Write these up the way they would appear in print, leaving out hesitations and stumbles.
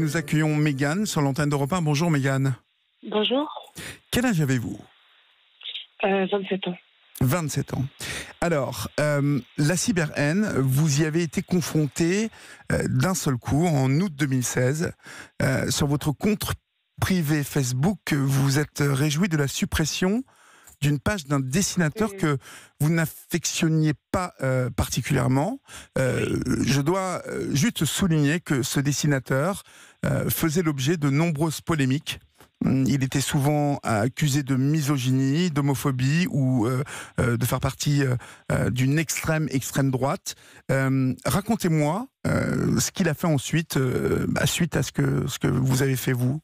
nous accueillons Mégane sur l'antenne d'Europe 1. Bonjour Mégane. Bonjour. Quel âge avez-vous ? 27 ans. 27 ans. Alors, la cyberhaine, vous y avez été confronté d'un seul coup en août 2016. Sur votre compte privé Facebook, vous vous êtes réjoui de la suppression d'une page d'un dessinateur que vous n'affectionniez pas particulièrement. Je dois juste souligner que ce dessinateur faisait l'objet de nombreuses polémiques. Il était souvent accusé de misogynie, d'homophobie ou de faire partie d'une extrême droite. Racontez-moi ce qu'il a fait ensuite, suite à ce que vous avez fait vous.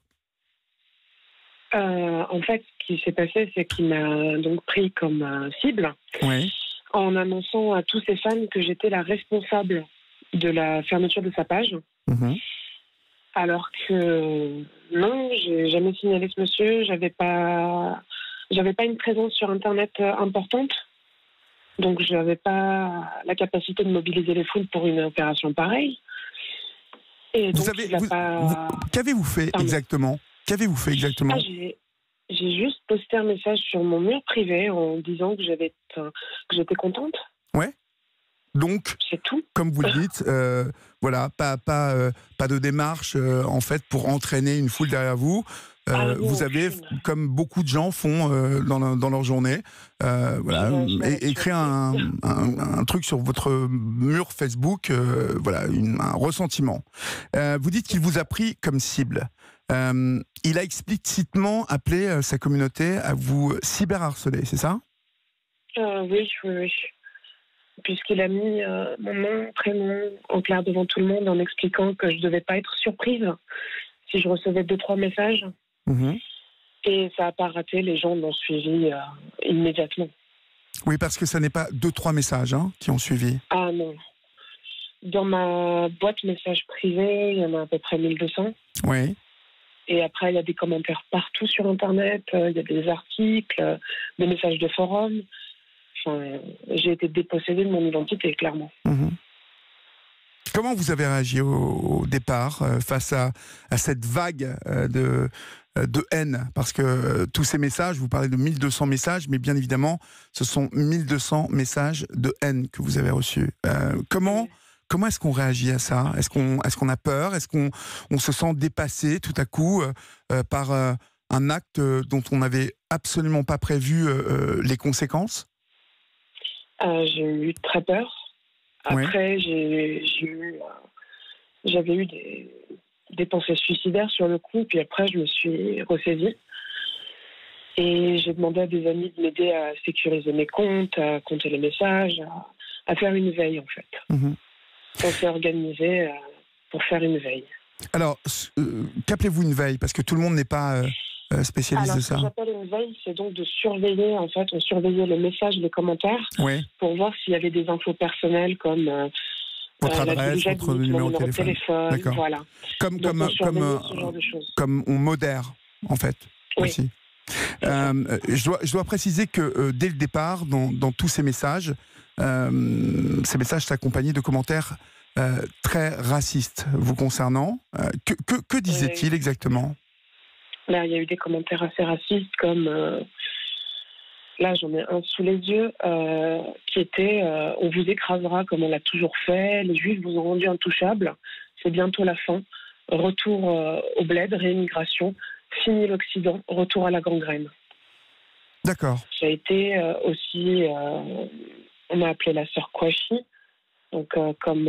En fait, ce qui s'est passé, c'est qu'il m'a donc pris comme cible, Oui. en annonçant à tous ses fans que j'étais la responsable de la fermeture de sa page. Alors que non, j'ai jamais signalé ce monsieur, j'avais pas une présence sur Internet importante, donc je n'avais pas la capacité de mobiliser les foules pour une opération pareille. Et donc, qu'avez-vous fait exactement ? Qu'avez-vous fait exactement ? J'ai juste posté un message sur mon mur privé en disant que j'étais contente. Ouais. Donc, c'est tout. Comme vous le dites, voilà, pas de démarche en fait pour entraîner une foule derrière vous. Vous avez, comme beaucoup de gens font dans leur journée, écrit un truc sur votre mur Facebook, un ressentiment. Vous dites qu'il vous a pris comme cible. Il a explicitement appelé sa communauté à vous cyberharceler, c'est ça ? Oui. Puisqu'il a mis mon nom, prénom en clair devant tout le monde en expliquant que je ne devais pas être surprise si je recevais 2-3 messages. Et ça n'a pas raté, les gens l'ont suivi immédiatement. Oui, parce que ça n'est pas 2-3 messages qui ont suivi. Ah non. Dans ma boîte messages privée, il y en a à peu près 1200. Oui. Et après, il y a des commentaires partout sur Internet, il y a des articles, des messages de forum. Enfin, j'ai été dépossédée de mon identité, clairement. Comment vous avez réagi au départ face à cette vague de haine ? Parce que tous ces messages, vous parlez de 1200 messages, mais bien évidemment, ce sont 1200 messages de haine que vous avez reçus. Comment est-ce qu'on réagit à ça ? Est-ce qu'on a peur ? Est-ce qu'on se sent dépassé tout à coup par un acte dont on n'avait absolument pas prévu les conséquences ? J'ai eu très peur. Après, j'avais eu des pensées suicidaires sur le coup, puis après, je me suis ressaisie. Et j'ai demandé à des amis de m'aider à sécuriser mes comptes, à compter les messages, à faire une veille, en fait. On s'est organisé pour faire une veille. Alors, qu'appelez-vous une veille ? Parce que tout le monde n'est pas spécialiste de ça. Alors, ce que j'appelle une veille, c'est donc de surveiller, en fait, on surveillait les messages, les commentaires, pour voir s'il y avait des infos personnelles comme votre adresse, votre numéro de téléphone. D'accord. Voilà. Comme ce genre de choses. Comme on modère, en fait, aussi. Je dois préciser que dès le départ, dans tous ces messages s'accompagnaient de commentaires très racistes vous concernant. Que disait-il exactement ? Là, il y a eu des commentaires assez racistes comme... là, j'en ai un sous les yeux qui était « On vous écrasera comme on l'a toujours fait. Les Juifs vous ont rendu intouchables. C'est bientôt la fin. Retour au bled, réimmigration. Fini l'Occident. Retour à la gangrène. » D'accord. Ça a été aussi... on m'a appelé la sœur Kouachi. Donc, comme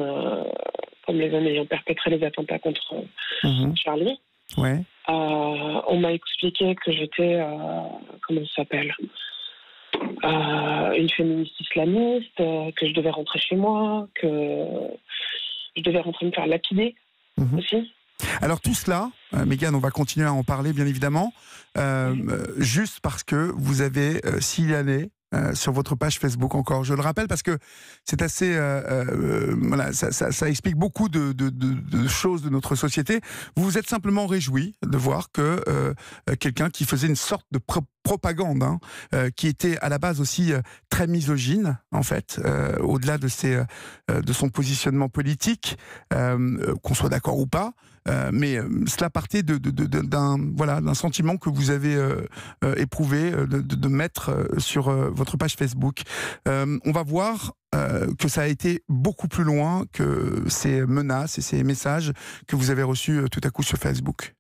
les hommes ayant perpétré les attentats contre Charlie. Ouais. On m'a expliqué que j'étais, comment ça s'appelle, une féministe islamiste, que je devais rentrer chez moi, que je devais rentrer me faire lapider aussi. Alors tout cela, Mégane, on va continuer à en parler bien évidemment, juste parce que vous avez signalé sur votre page Facebook encore. Je le rappelle parce que c'est assez, ça explique beaucoup de choses de notre société. Vous vous êtes simplement réjoui de voir que quelqu'un qui faisait une sorte de propagande, qui était à la base aussi très misogyne, en fait, au-delà de son positionnement politique, qu'on soit d'accord ou pas, mais cela partait d'un sentiment que vous avez éprouvé de mettre sur votre page Facebook. On va voir que ça a été beaucoup plus loin que ces menaces et ces messages que vous avez reçus tout à coup sur Facebook.